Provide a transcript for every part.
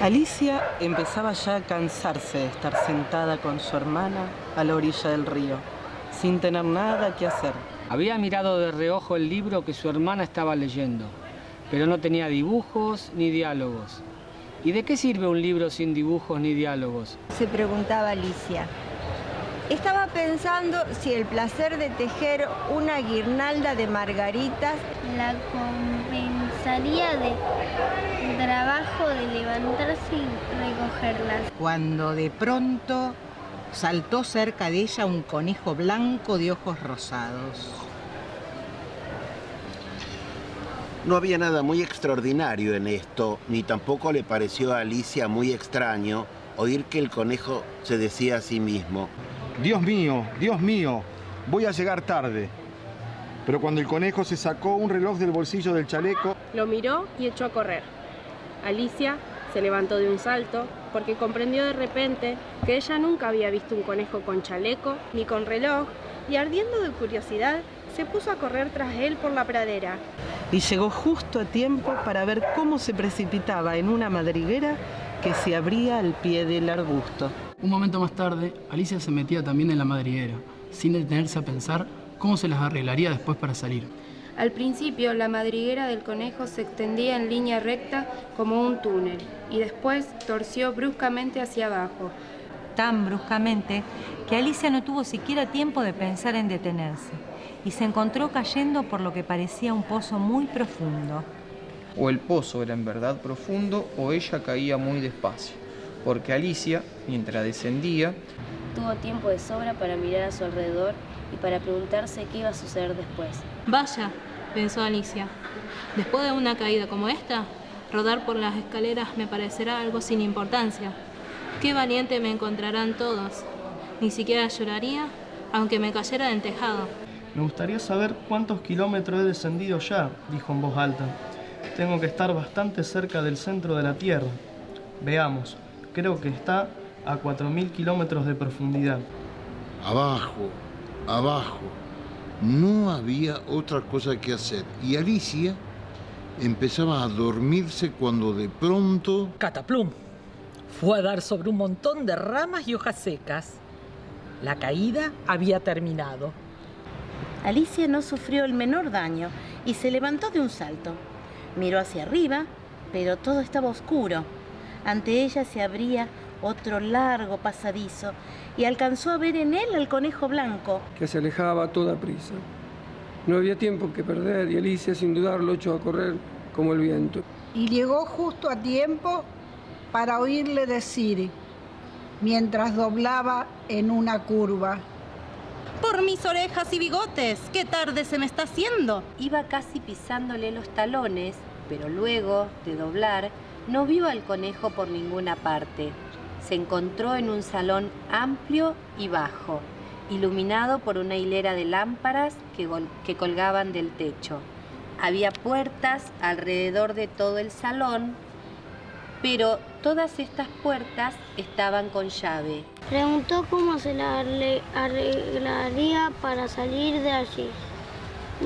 Alicia empezaba ya a cansarse de estar sentada con su hermana a la orilla del río, sin tener nada que hacer. Había mirado de reojo el libro que su hermana estaba leyendo, pero no tenía dibujos ni diálogos. ¿Y de qué sirve un libro sin dibujos ni diálogos?, se preguntaba Alicia. Estaba pensando si el placer de tejer una guirnalda de margaritas la compensaría del trabajo de levantarse y recogerlas. Cuando de pronto saltó cerca de ella un conejo blanco de ojos rosados. No había nada muy extraordinario en esto, ni tampoco le pareció a Alicia muy extraño oír que el conejo se decía a sí mismo: Dios mío, voy a llegar tarde. Pero cuando el conejo se sacó un reloj del bolsillo del chaleco, lo miró y echó a correr. Alicia se levantó de un salto porque comprendió de repente que ella nunca había visto un conejo con chaleco ni con reloj, y ardiendo de curiosidad se puso a correr tras él por la pradera. Y llegó justo a tiempo para ver cómo se precipitaba en una madriguera que se abría al pie del arbusto. Un momento más tarde, Alicia se metía también en la madriguera, sin detenerse a pensar cómo se las arreglaría después para salir. Al principio, la madriguera del conejo se extendía en línea recta como un túnel, y después torció bruscamente hacia abajo. Tan bruscamente que Alicia no tuvo siquiera tiempo de pensar en detenerse, y se encontró cayendo por lo que parecía un pozo muy profundo. O el pozo era en verdad profundo o ella caía muy despacio, porque Alicia, mientras descendía, tuvo tiempo de sobra para mirar a su alrededor y para preguntarse qué iba a suceder después. Vaya, pensó Alicia, después de una caída como esta, rodar por las escaleras me parecerá algo sin importancia. Qué valiente me encontrarán todos. Ni siquiera lloraría, aunque me cayera del tejado. Me gustaría saber cuántos kilómetros he descendido ya, dijo en voz alta. Tengo que estar bastante cerca del centro de la Tierra. Veamos, creo que está a 4.000 kilómetros de profundidad. Abajo, abajo. No había otra cosa que hacer. Y Alicia empezaba a dormirse cuando de pronto... ¡Cataplum! Fue a dar sobre un montón de ramas y hojas secas. La caída había terminado. Alicia no sufrió el menor daño y se levantó de un salto. Miró hacia arriba, pero todo estaba oscuro. Ante ella se abría otro largo pasadizo y alcanzó a ver en él al conejo blanco, que se alejaba a toda prisa. No había tiempo que perder y Alicia, sin dudarlo, echó a correr como el viento. Y llegó justo a tiempo para oírle decir, mientras doblaba en una curva: ¡Por mis orejas y bigotes! ¡Qué tarde se me está haciendo! Iba casi pisándole los talones, pero luego de doblar, no vio al conejo por ninguna parte. Se encontró en un salón amplio y bajo, iluminado por una hilera de lámparas que colgaban del techo. Había puertas alrededor de todo el salón, pero todas estas puertas estaban con llave. Preguntó cómo se la arreglaría para salir de allí.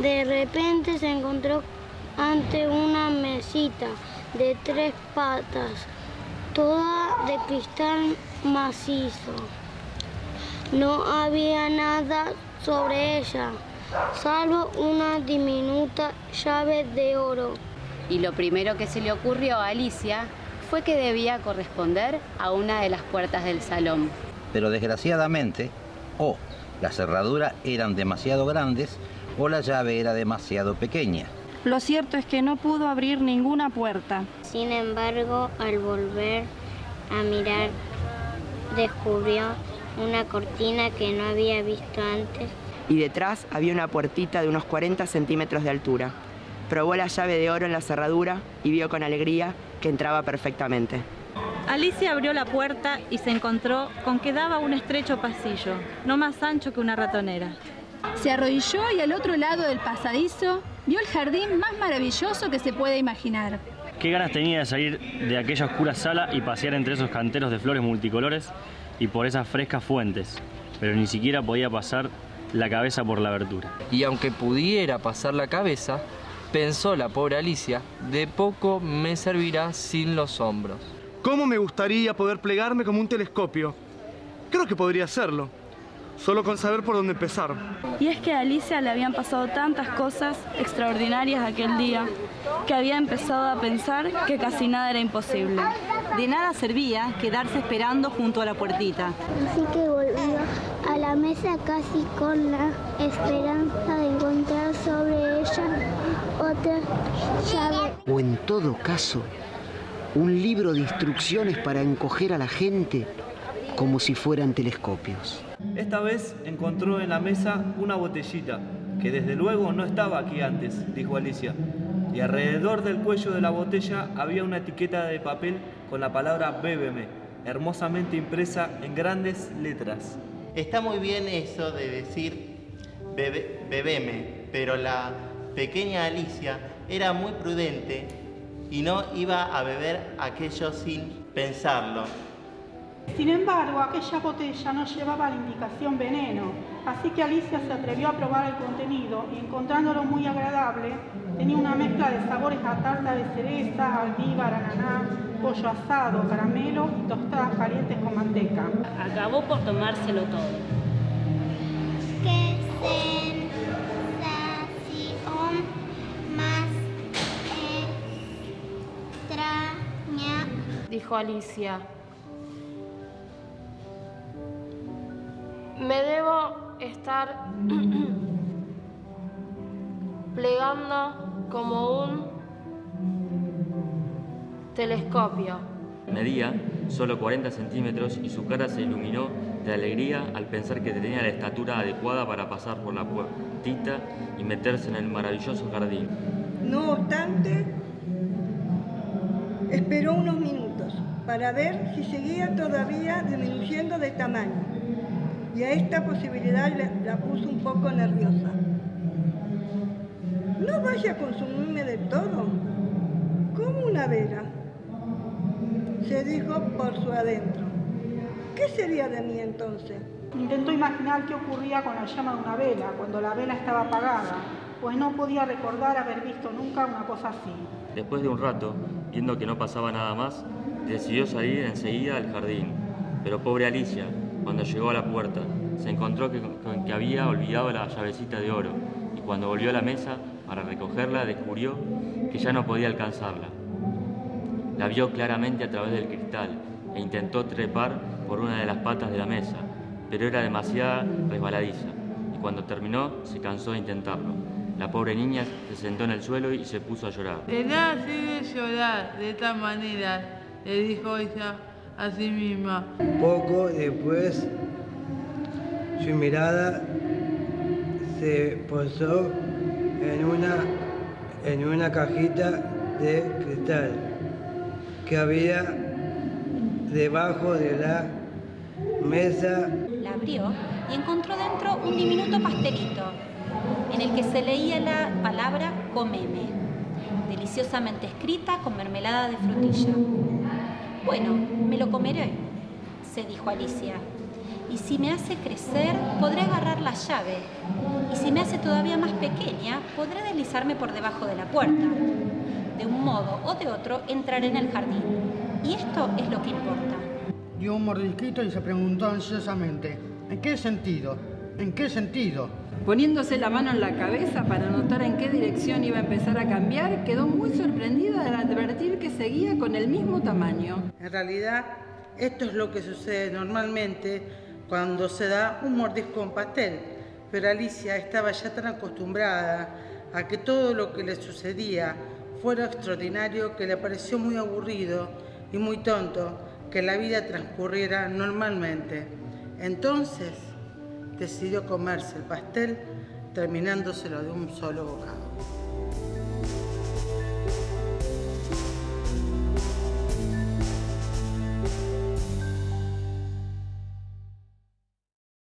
De repente se encontró ante una mesita de 3 patas, toda de cristal macizo. No había nada sobre ella, salvo una diminuta llave de oro. Y lo primero que se le ocurrió a Alicia fue que debía corresponder a una de las puertas del salón. Pero desgraciadamente, o las cerraduras eran demasiado grandes o la llave era demasiado pequeña. Lo cierto es que no pudo abrir ninguna puerta. Sin embargo, al volver a mirar, descubrió una cortina que no había visto antes. Y detrás había una puertita de unos 40 centímetros de altura. Probó la llave de oro en la cerradura y vio con alegría que entraba perfectamente. Alicia abrió la puerta y se encontró con que daba un estrecho pasillo, no más ancho que una ratonera. Se arrodilló y al otro lado del pasadizo vio el jardín más maravilloso que se puede imaginar. Qué ganas tenía de salir de aquella oscura sala y pasear entre esos canteros de flores multicolores y por esas frescas fuentes, pero ni siquiera podía pasar la cabeza por la abertura. Y aunque pudiera pasar la cabeza, pensó la pobre Alicia, de poco me servirá sin los hombros. ¿Cómo me gustaría poder plegarme como un telescopio? Creo que podría hacerlo, solo con saber por dónde empezar. Y es que a Alicia le habían pasado tantas cosas extraordinarias aquel día que había empezado a pensar que casi nada era imposible. De nada servía quedarse esperando junto a la puertita. Así que volvió a la mesa casi con la esperanza de encontrar sobre ella otra llave. O en todo caso, un libro de instrucciones para encoger a la gente como si fueran telescopios. Esta vez encontró en la mesa una botellita, que desde luego no estaba aquí antes, dijo Alicia. Y alrededor del cuello de la botella había una etiqueta de papel con la palabra bébeme, hermosamente impresa en grandes letras. Está muy bien eso de decir bebeme, pero la pequeña Alicia era muy prudente y no iba a beber aquello sin pensarlo. Sin embargo, aquella botella no llevaba la indicación veneno, así que Alicia se atrevió a probar el contenido y, encontrándolo muy agradable, tenía una mezcla de sabores a tarta de cereza, almíbar, ananá, pollo asado, caramelo y tostadas calientes con manteca. Acabó por tomárselo todo. ¡Qué sensación más extraña!, dijo Alicia. Me debo estar plegando como un telescopio. Medía solo 40 centímetros y su cara se iluminó de alegría al pensar que tenía la estatura adecuada para pasar por la puertita y meterse en el maravilloso jardín. No obstante, esperó unos minutos para ver si seguía todavía disminuyendo de tamaño. Y a esta posibilidad la puso un poco nerviosa. No vaya a consumirme de todo, como una vela, se dijo por su adentro. ¿Qué sería de mí entonces? Intentó imaginar qué ocurría con la llama de una vela, cuando la vela estaba apagada, pues no podía recordar haber visto nunca una cosa así. Después de un rato, viendo que no pasaba nada más, decidió salir enseguida al jardín. Pero pobre Alicia, cuando llegó a la puerta, se encontró con que había olvidado la llavecita de oro y cuando volvió a la mesa para recogerla descubrió que ya no podía alcanzarla. La vio claramente a través del cristal e intentó trepar por una de las patas de la mesa, pero era demasiado resbaladiza y cuando terminó se cansó de intentarlo. La pobre niña se sentó en el suelo y se puso a llorar. De nada sirve llorar de esta manera, le dijo ella a sí misma. Poco después, su mirada se posó en una cajita de cristal que había debajo de la mesa. La abrió y encontró dentro un diminuto pastelito en el que se leía la palabra comeme, deliciosamente escrita con mermelada de frutilla. Bueno, me lo comeré, se dijo Alicia. Y si me hace crecer, podré agarrar la llave. Y si me hace todavía más pequeña, podré deslizarme por debajo de la puerta. De un modo o de otro, entraré en el jardín. Y esto es lo que importa. Dio un mordisquito y se preguntó ansiosamente, ¿en qué sentido? ¿En qué sentido? Poniéndose la mano en la cabeza para notar en qué dirección iba a empezar a cambiar, quedó muy sorprendida al advertir que seguía con el mismo tamaño. En realidad, esto es lo que sucede normalmente cuando se da un mordisco en pastel, pero Alicia estaba ya tan acostumbrada a que todo lo que le sucedía fuera extraordinario que le pareció muy aburrido y muy tonto que la vida transcurriera normalmente. Entonces decidió comerse el pastel terminándoselo de un solo bocado.